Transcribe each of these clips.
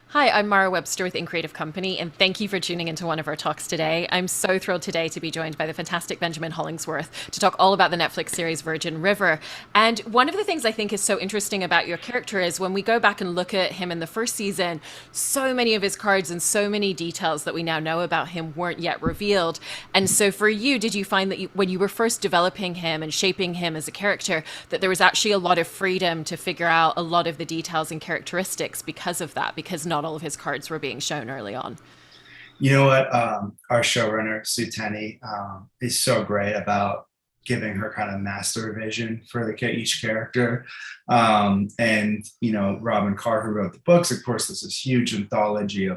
Hi, I'm Mara Webster with In Creative Company, and thank you for tuning into one of our talks today. I'm so thrilled today to be joined by the fantastic Benjamin Hollingsworth to talk all about the Netflix series Virgin River. And one of the things I think is so interesting about your character is when we go back and look at him in the first season, so many of his cards and so many details that we now know about him weren't yet revealed. And so for you, did you find that when you were first developing him and shaping him as a character, that there was actually a lot of freedom to figure out a lot of the details and characteristics because of that, because not all of his cards were being shown early on? You know what? Our showrunner, Sue Tenney, is so great about giving her kind of master vision for each character. Robin Carr, who wrote the books, of course, this is huge anthology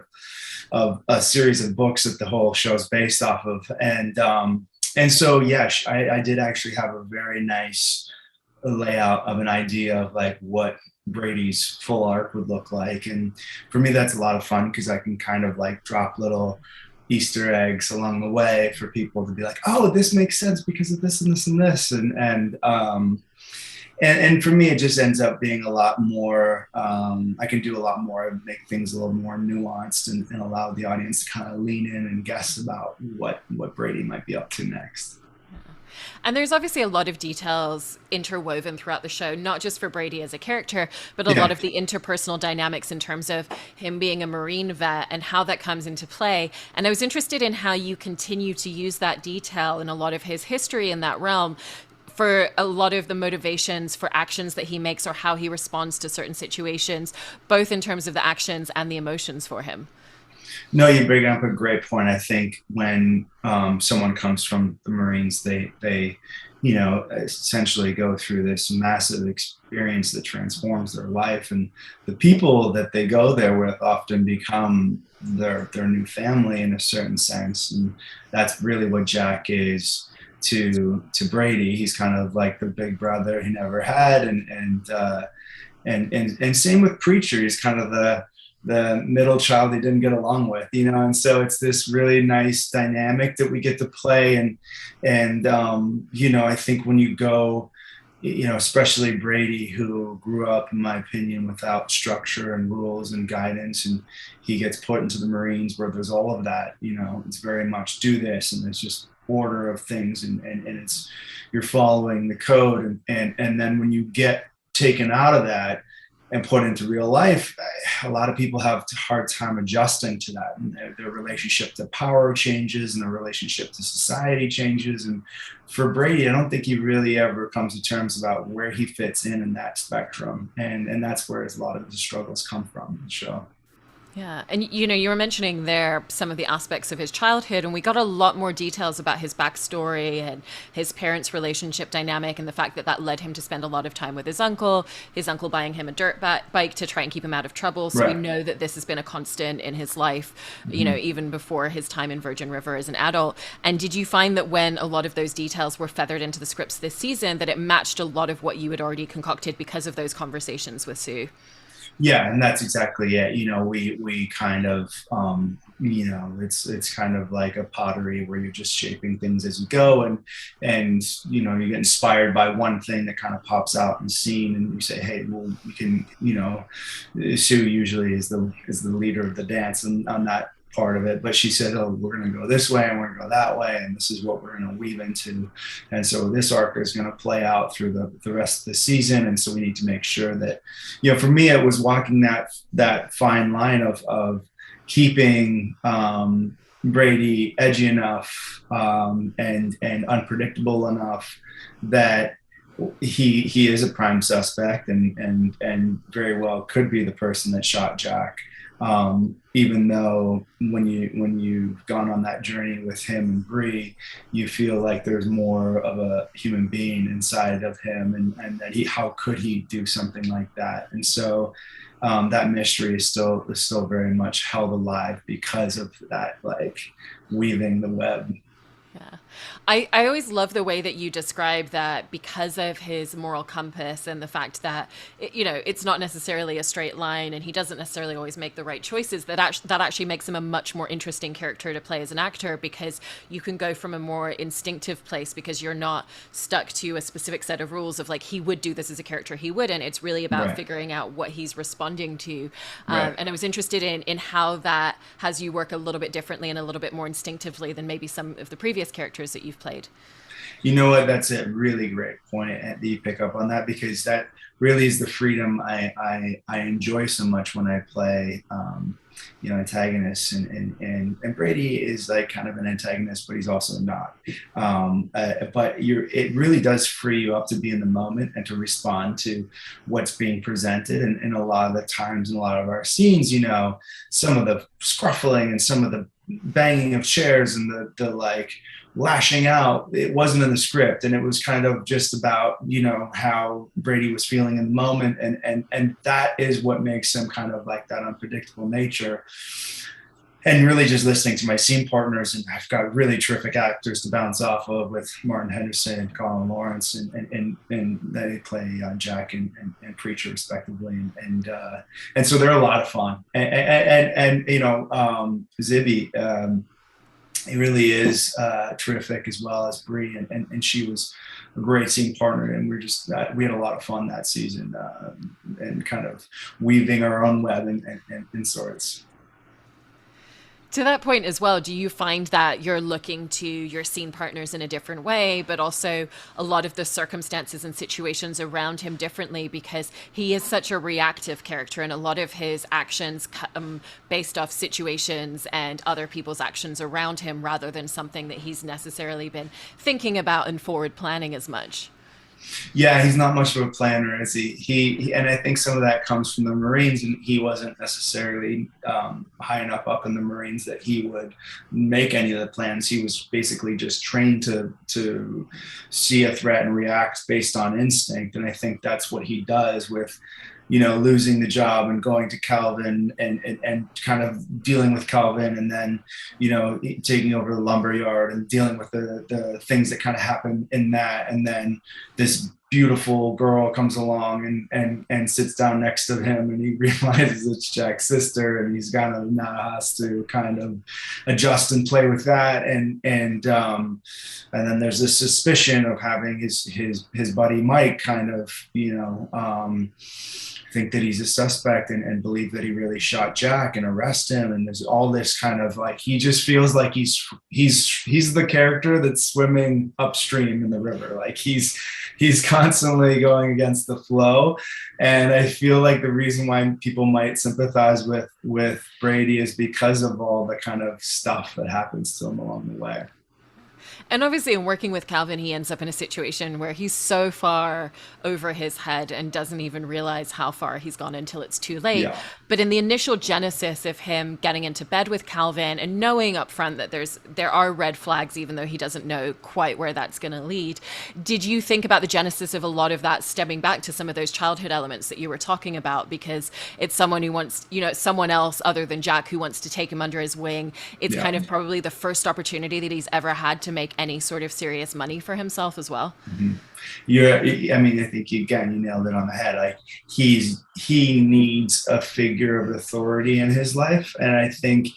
of a series of books that the whole show is based off of. And so, yeah, I did actually have a very nice layout of an idea of like what Brady's full arc would look like. And for me, that's a lot of fun because I can kind of like drop little Easter eggs along the way for people to be like, oh, this makes sense because of this and this and this. And for me, it just ends up being a lot more. I can do a lot more, make things a little more nuanced, and allow the audience to kind of lean in and guess about what Brady might be up to next. And there's obviously a lot of details interwoven throughout the show, not just for Brady as a character, but a lot Yeah. of the interpersonal dynamics in terms of him being a Marine vet and how that comes into play. And I was interested in how you continue to use that detail and a lot of his history in that realm for a lot of the motivations for actions that he makes or how he responds to certain situations, both in terms of the actions and the emotions for him. No, you bring up a great point. I think when someone comes from the Marines, they essentially go through this massive experience that transforms their life, and the people that they go there with often become their new family in a certain sense, and that's really what Jack is to Brady. He's kind of like the big brother he never had, and same with Preacher. He's kind of the middle child he didn't get along with, and so it's this really nice dynamic that we get to play. And I think when you go, especially Brady, who grew up, in my opinion, without structure and rules and guidance, and he gets put into the Marines where there's all of that. It's very much do this, and there's just order of things, and it's you're following the code, and then when you get taken out of that and put into real life, a lot of people have a hard time adjusting to that. And their relationship to power changes, and their relationship to society changes. And for Brady, I don't think he really ever comes to terms about where he fits in that spectrum. And that's where a lot of the struggles come from in the show. Yeah. And you were mentioning there some of the aspects of his childhood, and we got a lot more details about his backstory and his parents' relationship dynamic, and the fact that that led him to spend a lot of time with his uncle buying him a bike to try and keep him out of trouble. So we Right. know that this has been a constant in his life, Mm-hmm. even before his time in Virgin River as an adult. And did you find that when a lot of those details were feathered into the scripts this season, that it matched a lot of what you had already concocted because of those conversations with Sue? Yeah, and that's exactly it. We kind of it's kind of like a pottery where you're just shaping things as you go, and you get inspired by one thing that kind of pops out in the scene, and you say, hey, well, you can, Sue usually is the leader of the dance and on that part of it, but she said, oh, we're going to go this way and we're going to go that way, and this is what we're going to weave into. And so this arc is going to play out through the rest of the season, and so we need to make sure that, for me, it was walking that fine line of keeping Brady edgy enough, and unpredictable enough that he is a prime suspect, and very well could be the person that shot Jack. Even though when you've gone on that journey with him and Brie, you feel like there's more of a human being inside of him, and that how could he do something like that? And so that mystery is still very much held alive because of that, like weaving the web. Yeah. I always love the way that you describe that because of his moral compass and the fact that, it's not necessarily a straight line and he doesn't necessarily always make the right choices, that actually makes him a much more interesting character to play as an actor because you can go from a more instinctive place because you're not stuck to a specific set of rules of like, he would do this as a character, he wouldn't. It's really about Right. figuring out what he's responding to. Right. And I was interested in how that has you work a little bit differently and a little bit more instinctively than maybe some of the previous characters that you've played. You know what? That's a really great point that you pick up on that, because that really is the freedom I enjoy so much when I play, antagonists, and Brady is like kind of an antagonist, but he's also not. But it really does free you up to be in the moment and to respond to what's being presented. And a lot of the times in a lot of our scenes, some of the scruffling and some of the banging of chairs and the like lashing out, it wasn't in the script, and it was kind of just about how Brady was feeling in the moment, and that is what makes him kind of like that unpredictable nature. And really just listening to my scene partners, and I've got really terrific actors to bounce off of with Martin Henderson and Colin Lawrence, and they play Jack and Preacher respectively, and so they're a lot of fun, Zibby, it really is terrific, as well as Brie, and she was a great scene partner, and we had a lot of fun that season, and kind of weaving our own web in sorts. To that point as well, do you find that you're looking to your scene partners in a different way, but also a lot of the circumstances and situations around him differently because he is such a reactive character and a lot of his actions come based off situations and other people's actions around him rather than something that he's necessarily been thinking about and forward planning as much? Yeah, he's not much of a planner, is he? And I think some of that comes from the Marines, and he wasn't necessarily high enough up in the Marines that he would make any of the plans. He was basically just trained to see a threat and react based on instinct, and I think that's what he does with losing the job and going to Calvin, and kind of dealing with Calvin, and then, taking over the lumber yard and dealing with the things that kind of happen in that. And then this beautiful girl comes along and sits down next to him, and he realizes it's Jack's sister, and he's kind of now has to kind of adjust and play with that. And then there's this suspicion of having his buddy Mike kind of, think that he's a suspect, and believe that he really shot Jack and arrest him. And there's all this kind of like, he just feels like he's the character that's swimming upstream in the river. Like he's constantly going against the flow. And I feel like the reason why people might sympathize with Brady is because of all the kind of stuff that happens to him along the way. And obviously, in working with Calvin, he ends up in a situation where he's so far over his head and doesn't even realize how far he's gone until it's too late. Yeah. But in the initial genesis of him getting into bed with Calvin and knowing up front that there are red flags, even though he doesn't know quite where that's going to lead, did you think about the genesis of a lot of that stemming back to some of those childhood elements that you were talking about? Because it's someone who wants, someone else other than Jack who wants to take him under his wing. It's Yeah. kind of probably the first opportunity that he's ever had to make any sort of serious money for himself as well. Mm-hmm. Yeah, I mean, I think you nailed it on the head. Like he needs a figure of authority in his life, and I think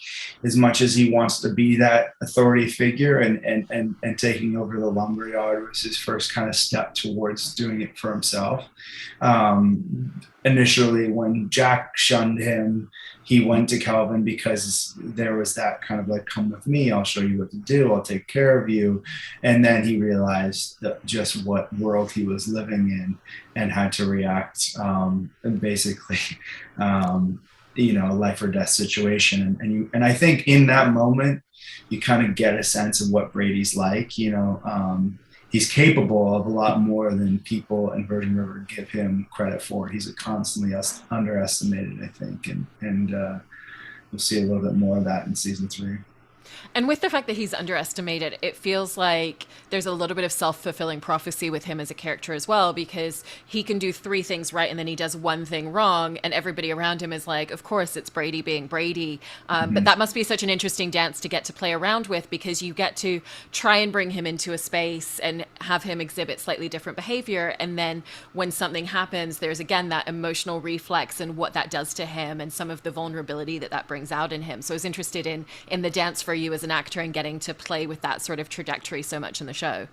as much as he wants to be that authority figure, and taking over the lumberyard was his first kind of step towards doing it for himself. Initially, when Jack shunned him, he went to Calvin because there was that kind of like, come with me, I'll show you what to do, I'll take care of you. And then he realized that just what world he was living in, and had to react, and basically, life or death situation. And I think in that moment, you kind of get a sense of what Brady's like. He's capable of a lot more than people in Virgin River give him credit for. He's constantly underestimated, I think, and we'll see a little bit more of that in season 3. And with the fact that he's underestimated, it feels like there's a little bit of self-fulfilling prophecy with him as a character as well, because he can do three things right and then he does one thing wrong, and everybody around him is like, of course, it's Brady being Brady. But that must be such an interesting dance to get to play around with, because you get to try and bring him into a space and have him exhibit slightly different behavior. And then when something happens, there's again that emotional reflex and what that does to him and some of the vulnerability that that brings out in him. So I was interested in the dance for you as an actor and getting to play with that sort of trajectory so much in the show.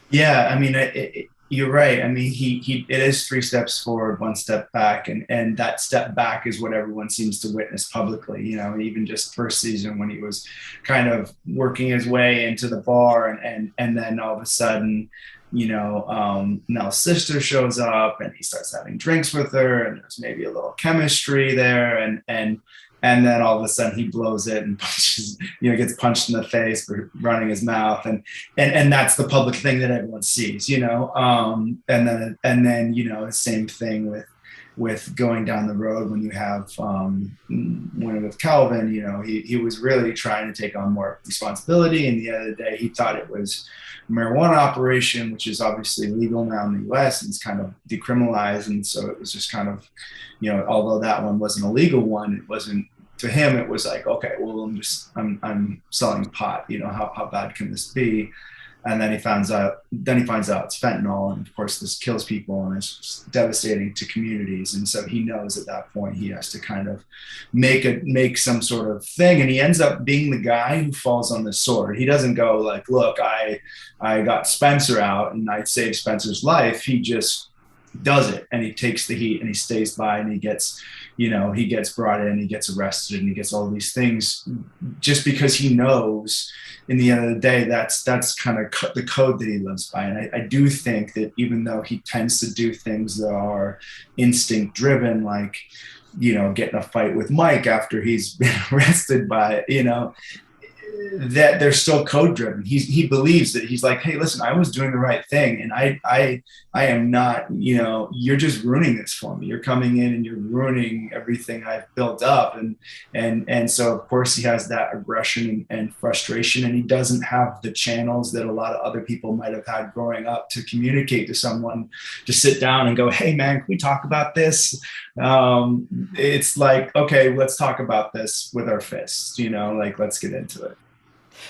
Yeah, I mean, you're right. I mean, he it is three steps forward, one step back, and that step back is what everyone seems to witness publicly. You know, even just first season when he was kind of working his way into the bar, and then all of a sudden, Nell's sister shows up, and he starts having drinks with her, and there's maybe a little chemistry there, and then all of a sudden he blows it and punches, gets punched in the face for running his mouth, and that's the public thing that everyone sees, and then the same thing with going down the road when you have when with Calvin, he was really trying to take on more responsibility, and the end of the day he thought it was a marijuana operation, which is obviously legal now in the US and it's kind of decriminalized, and so it was just kind of, although that one wasn't a legal one, it wasn't, to him it was like, okay, well, I'm selling pot, how bad can this be? And then he finds out it's fentanyl, and of course this kills people and it's devastating to communities. And so he knows at that point he has to kind of make some sort of thing, and he ends up being the guy who falls on the sword. He doesn't go like, look, I got Spencer out and I saved Spencer's life. He just does it, and he takes the heat, and he stays by, and he gets brought in, he gets arrested, and he gets all these things just because he knows in the end of the day that's kind of the code that he lives by. And I do think that even though he tends to do things that are instinct driven, like getting a fight with Mike after he's been arrested by that they're still code driven. He believes that he's like, hey, listen, I was doing the right thing, and I am not, you're just ruining this for me. You're coming in and you're ruining everything I've built up, and so of course he has that aggression and frustration, and he doesn't have the channels that a lot of other people might have had growing up to communicate to someone, to sit down and go, hey man, can we talk about this? It's like, okay, let's talk about this with our fists, like let's get into it.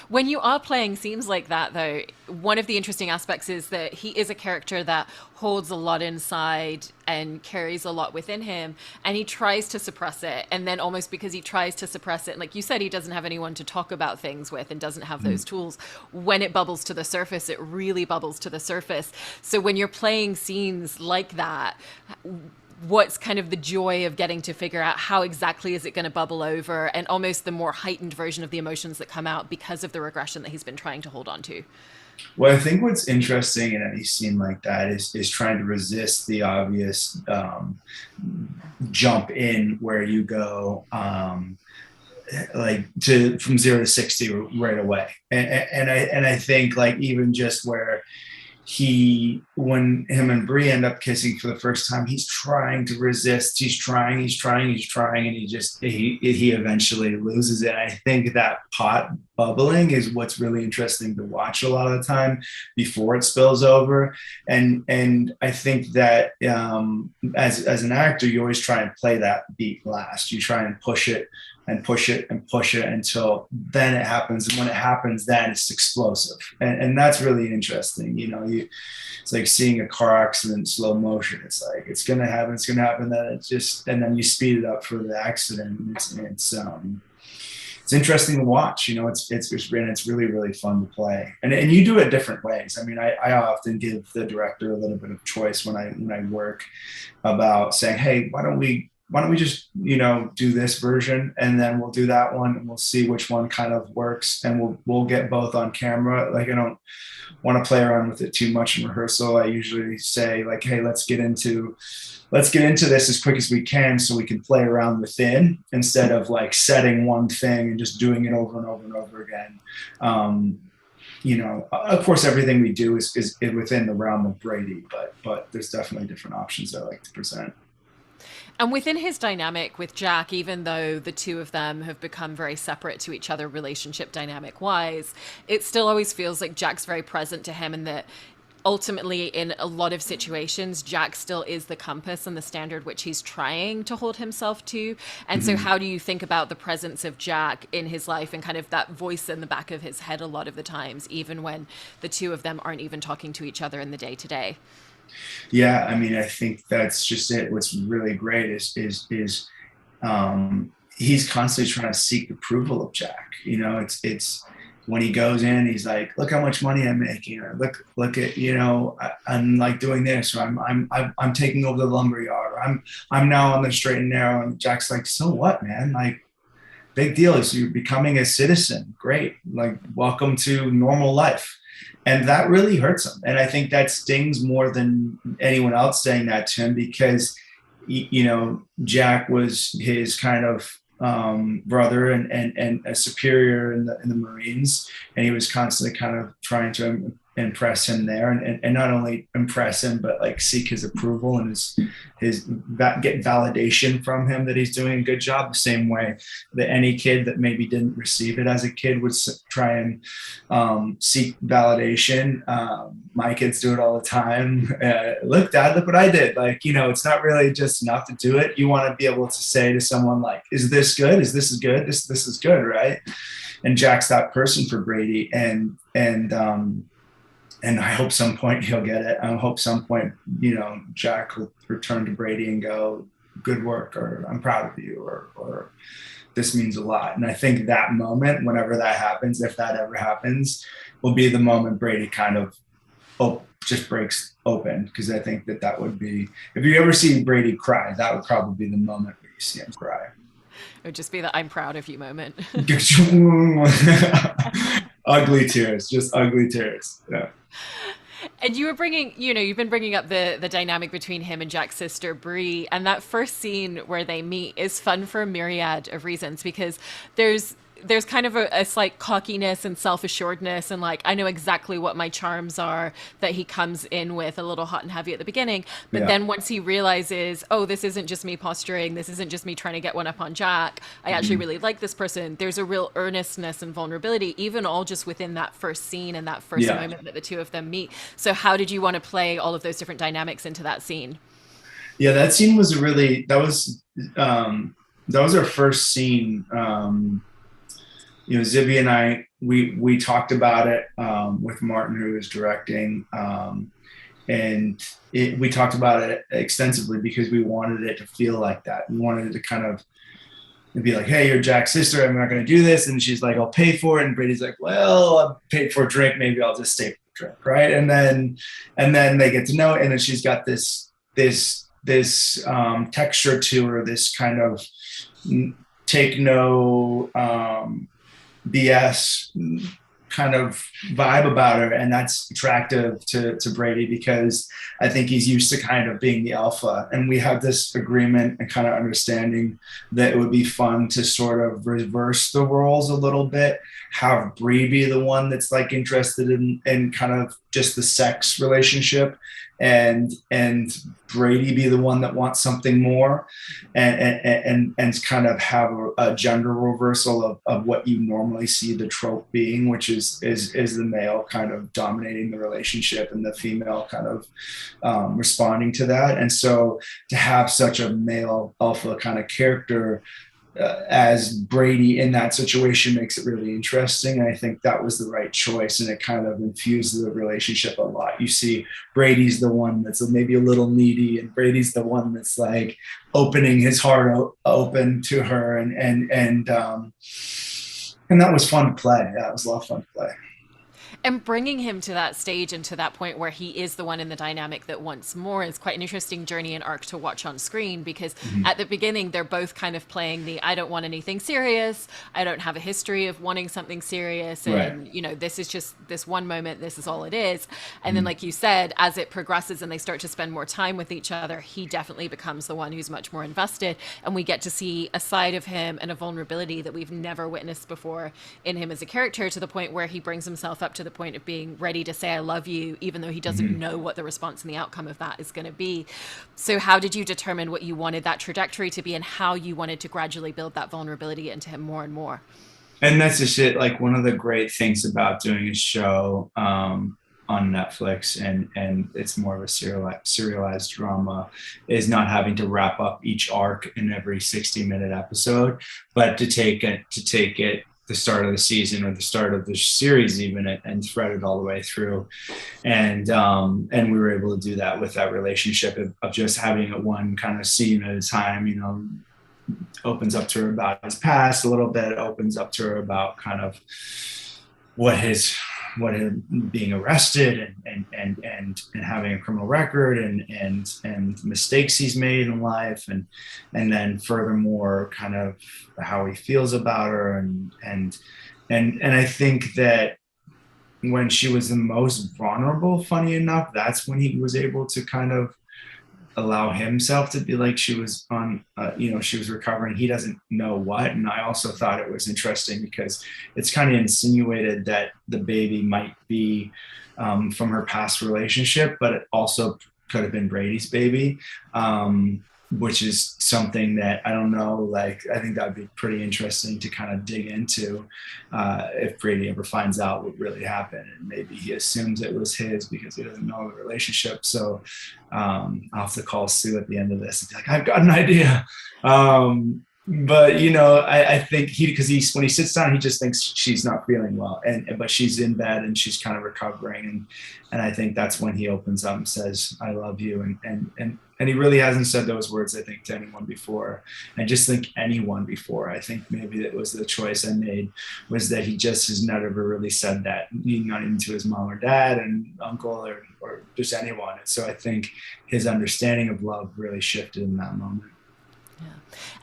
When you are playing scenes like that, though, one of the interesting aspects is that he is a character that holds a lot inside and carries a lot within him, and he tries to suppress it. And then, almost because he tries to suppress it, and like you said, he doesn't have anyone to talk about things with and doesn't have those tools. When it bubbles to the surface, it really bubbles to the surface. So, when you're playing scenes like that, what's kind of the joy of getting to figure out how exactly is it going to bubble over, and almost the more heightened version of the emotions that come out because of the regression that he's been trying to hold on to? Well, I think what's interesting in any scene like that is trying to resist the obvious jump in where you go like from 0 to 60 right away, and I think like even just where when him and Brie end up kissing for the first time, he's trying to resist. He's trying, and he eventually loses it. I think that pot bubbling is what's really interesting to watch a lot of the time before it spills over. And I think that as an actor, you always try and play that beat last. You try and push it and push it and push it until then it happens. And when it happens, then it's explosive. And that's really interesting. It's like seeing a car accident in slow motion. It's like, it's going to happen. Then and then you speed it up for the accident. It's interesting to watch. It's really, really fun to play. And you do it different ways. I mean, I often give the director a little bit of choice when I work about saying, hey, why don't we just, do this version, and then we'll do that one, and we'll see which one kind of works, and we'll get both on camera. Like, I don't want to play around with it too much in rehearsal. I usually say like, hey, let's get into this as quick as we can so we can play around within, instead of like setting one thing and just doing it over and over and over again. Of course, everything we do is within the realm of Brady, but there's definitely different options I like to present. And within his dynamic with Jack, even though the two of them have become very separate to each other relationship dynamic wise, it still always feels like Jack's very present to him, and that ultimately in a lot of situations Jack still is the compass and the standard which he's trying to hold himself to. And so Mm-hmm. how do you think about the presence of Jack in his life and kind of that voice in the back of his head a lot of the times, even when the two of them aren't even talking to each other in the day to day? Yeah, I mean, I think that's just it. What's really great he's constantly trying to seek approval of Jack. It's when he goes in, he's like, "Look how much money I'm making," or "Look at I'm like doing this, or I'm taking over the lumber yard, or I'm now on the straight and narrow." And Jack's like, "So what, man? Like, big deal is you're becoming a citizen. Great, like welcome to normal life." And that really hurts him. And I think that stings more than anyone else saying that to him, because Jack was his kind of brother and a superior in the Marines, and he was constantly kind of trying to impress him there, and not only impress him but like seek his approval and get validation from him that he's doing a good job, the same way that any kid that maybe didn't receive it as a kid would try and seek validation. My kids do it all the time. Look, Dad, look what I did. Like, it's not really just enough to do it. You want to be able to say to someone like, "Is this good? Is this good? This is good, right?" And Jack's that person for Brady, and I hope some point he'll get it. I hope some point, Jack will return to Brady and go, "Good work," or "I'm proud of you," or "This means a lot." And I think that moment, whenever that happens, if that ever happens, will be the moment Brady kind of just breaks open. Because I think that would be, if you ever see Brady cry, that would probably be the moment where you see him cry. It would just be the "I'm proud of you" moment. Ugly tears, just ugly tears. Yeah. And you were bringing, you've been bringing up the dynamic between him and Jack's sister, Brie. And that first scene where they meet is fun for a myriad of reasons, because there's kind of a slight cockiness and self-assuredness, and like, I know exactly what my charms are, that he comes in with a little hot and heavy at the beginning. But Yeah. then once he realizes, oh, this isn't just me posturing, this isn't just me trying to get one up on Jack, I actually Mm-hmm. really like this person, there's a real earnestness and vulnerability, even all just within that first scene and that first Yeah. moment that the two of them meet. So how did you want to play all of those different dynamics into that scene? Yeah, that scene was that was our first scene. Zibby and I, we talked about it with Martin, who was directing, and we talked about it extensively because we wanted it to feel like that. We wanted it to kind of be like, "Hey, you're Jack's sister. I'm not going to do this," and she's like, "I'll pay for it." And Brady's like, "Well, I paid for a drink. Maybe I'll just stay for a drink, right?" And then they get to know it, and then she's got this texture to her, this kind of take no BS kind of vibe about her, and that's attractive to Brady, because I think he's used to kind of being the alpha, and we have this agreement and kind of understanding that it would be fun to sort of reverse the roles a little bit, have Brie be the one that's like interested in kind of just the sex relationship, and Brady be the one that wants something more, and kind of have a gender reversal of what you normally see the trope being, which is the male kind of dominating the relationship and the female kind of responding to that. And so to have such a male alpha kind of character as Brady in that situation makes it really interesting. And I think that was the right choice, and it kind of infused the relationship a lot. You see Brady's the one that's maybe a little needy, and Brady's the one that's like opening his heart open to her, and that was fun to play. Yeah, it was a lot of fun to play. And bringing him to that stage and to that point where he is the one in the dynamic that wants more is quite an interesting journey and arc to watch on screen, because Mm-hmm. at the beginning they're both kind of playing the "I don't want anything serious, I don't have a history of wanting something serious, Right. and this is just this one moment, this is all it is." And then, Mm-hmm. like you said, as it progresses and they start to spend more time with each other, he definitely becomes the one who's much more invested, and we get to see a side of him and a vulnerability that we've never witnessed before in him as a character, to the point where he brings himself up to the point of being ready to say I love you, even though he doesn't know what the response and the outcome of that is going to be. So how did you determine what you wanted that trajectory to be and how you wanted to gradually build that vulnerability into him more and more? And that's the shit. Like one of the great things about doing a show on Netflix, and it's more of a serialized drama, is not having to wrap up each arc in every 60-minute episode, but to take it the start of the season or the start of the series even, and thread it all the way through. And we were able to do that with that relationship of just having it one kind of scene at a time. You know, opens up to her about his past a little bit, opens up to her about kind of what his being arrested and having a criminal record and mistakes he's made in life, and then furthermore kind of how he feels about her, and I think that when she was the most vulnerable, funny enough, that's when he was able to kind of allow himself to be like, she was on, she was recovering. He doesn't know what. And I also thought it was interesting because it's kind of insinuated that the baby might be from her past relationship, but it also could have been Brady's baby, which is something that I don't know, like, I think that'd be pretty interesting to kind of dig into if Brady ever finds out what really happened. And maybe he assumes it was his because he doesn't know the relationship. So I'll have to call Sue at the end of this and be like, I've got an idea. But I think when he sits down, he just thinks she's not feeling well, but she's in bed and she's kind of recovering, and I think that's when he opens up and says, "I love you," and he really hasn't said those words, I think, to anyone before. I just think anyone before. I think maybe that was the choice I made, was that he just has never really said that, not even to his mom or dad and uncle or just anyone. And so I think his understanding of love really shifted in that moment. Yeah.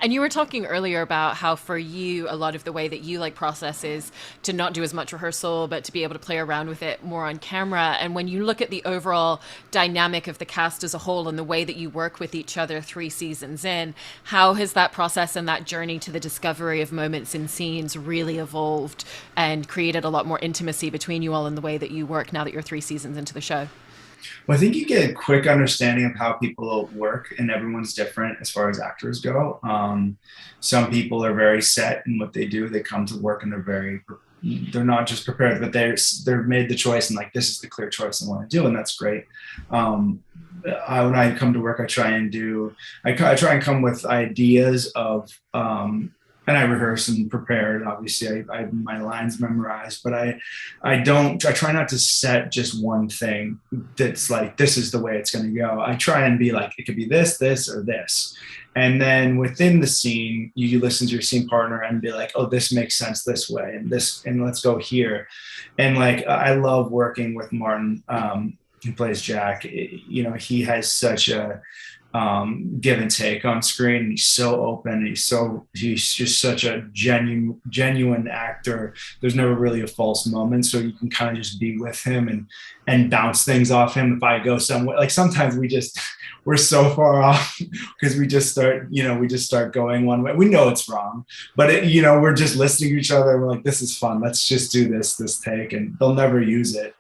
And you were talking earlier about how for you, a lot of the way that you like process is to not do as much rehearsal, but to be able to play around with it more on camera. And when you look at the overall dynamic of the cast as a whole and the way that you work with each other 3 seasons in, how has that process and that journey to the discovery of moments and scenes really evolved and created a lot more intimacy between you all in the way that you work now that you're 3 seasons into the show? Well, I think you get a quick understanding of how people work, and everyone's different as far as actors go. Some people are very set in what they do. They come to work and they're not just prepared, but they're made the choice and like, this is the clear choice I want to do, and that's great. When I come to work, I try and come with ideas of and I rehearse and prepare. And obviously, I have my lines memorized, but I try not to set just one thing that's like, this is the way it's going to go. I try and be like, it could be this, this, or this. And then within the scene, you listen to your scene partner and be like, oh, this makes sense this way, and let's go here. And like, I love working with Martin, who plays Jack. He has such a give and take on screen. He's so open. He's just such a genuine actor. There's never really a false moment, so you can kind of just be with him and bounce things off him. If I go somewhere, like sometimes we're so far off because we just start going one way. We know it's wrong, but we're just listening to each other. We're like, this is fun. Let's just do this take, and they'll never use it.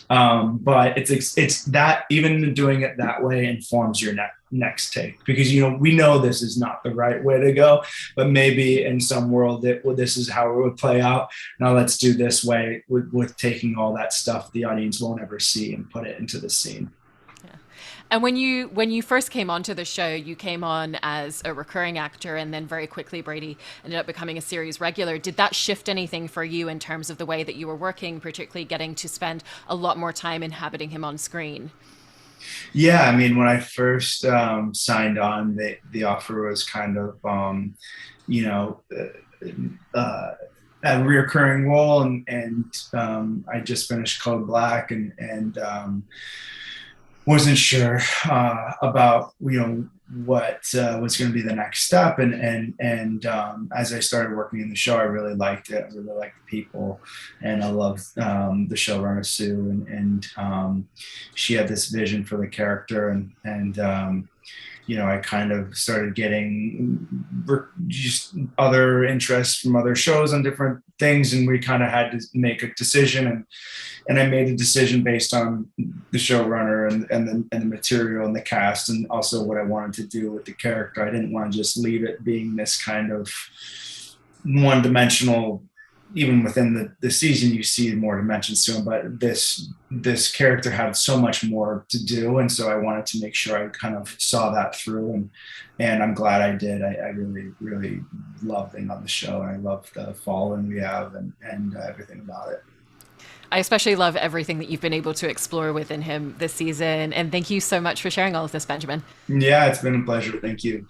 But it's that even doing it that way informs your next take, because we know this is not the right way to go, but maybe in some world this is how it would play out. Now let's do this way with taking all that stuff the audience won't ever see and put it into the scene. And when you first came onto the show, you came on as a recurring actor, and then very quickly Brady ended up becoming a series regular. Did that shift anything for you in terms of the way that you were working, particularly getting to spend a lot more time inhabiting him on screen? Yeah, I mean, when I first signed on, the offer was kind of, a reoccurring role, and I just finished Code Black, and wasn't sure about what was going to be the next step, and as I started working in the show, I really liked it. I really liked the people, and I loved the showrunner Sue, and she had this vision for the character, and I kind of started getting just other interests from other shows on different things, and we kind of had to make a decision, and I made a decision based on the showrunner and the material and the cast, and also what I wanted to do with the character. I didn't want to just leave it being this kind of one-dimensional. Even within the season, you see more dimensions to him, but this character had so much more to do, and so I wanted to make sure I kind of saw that through, and I'm glad I did. I really love being on the show, and I love the following we have, and everything about it. I especially love everything that you've been able to explore within him this season. And thank you so much for sharing all of this, Benjamin. Yeah, it's been a pleasure. Thank you.